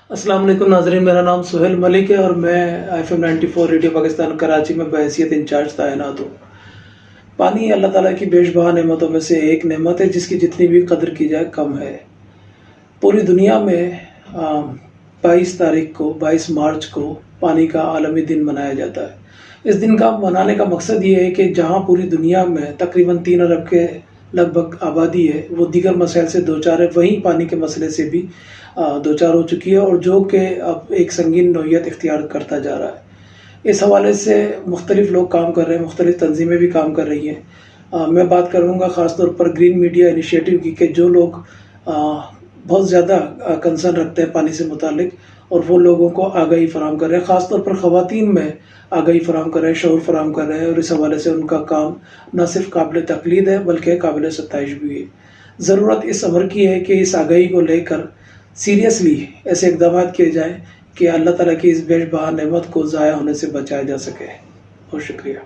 अस्सलाम वालेकुम नाज़रीन, मेरा नाम सुहेल मलिक है और मैं FM 94 रेडियो पाकिस्तान कराची में बहैसियत इंचार्ज तैनात हूँ। पानी अल्लाह ताला की बेशबहा नेमतों में से एक नेमत है जिसकी जितनी भी कदर की जाए कम है। पूरी दुनिया में 22 तारीख को 22 मार्च को पानी का आलमी दिन मनाया जाता है। इस दिन का मनाने का मकसद ये है कि जहाँ पूरी दुनिया में तकरीबन 3 अरब के लगभग आबादी है, वो दीगर मसाइल से दो चार है, वहीं पानी के मसले से भी दो चार हो चुकी है और जो कि अब एक संगीन नौइयत इख्तियार करता जा रहा है। इस हवाले से मुख्तलिफ़ लोग काम कर रहे हैं, मुख्तलिफ़ तंजीमें भी काम कर रही हैं। मैं बात करूँगा ख़ास तौर पर ग्रीन मीडिया इनिशिएटिव की कि जो लोग बहुत ज़्यादा कंसर्न रखते हैं पानी से मुतालिक और वो लोगों को आगाही फराहम कर रहे हैं, ख़ास तौर पर ख़वातीन में आगाही फराहम कर रहे हैं, शऊर फराहम कर रहे हैं और इस हवाले से उनका काम न सिर्फ काबिल तक़लीद है बल्कि काबिल सताइश भी है। ज़रूरत इस अमर की है कि इस आगाही को लेकर सीरियसली ऐसे इक़दाम किए जाएँ कि अल्लाह ताला की इस बेशबहा नेमत को ज़ाया होने से बचाया जा सके। बहुत शुक्रिया।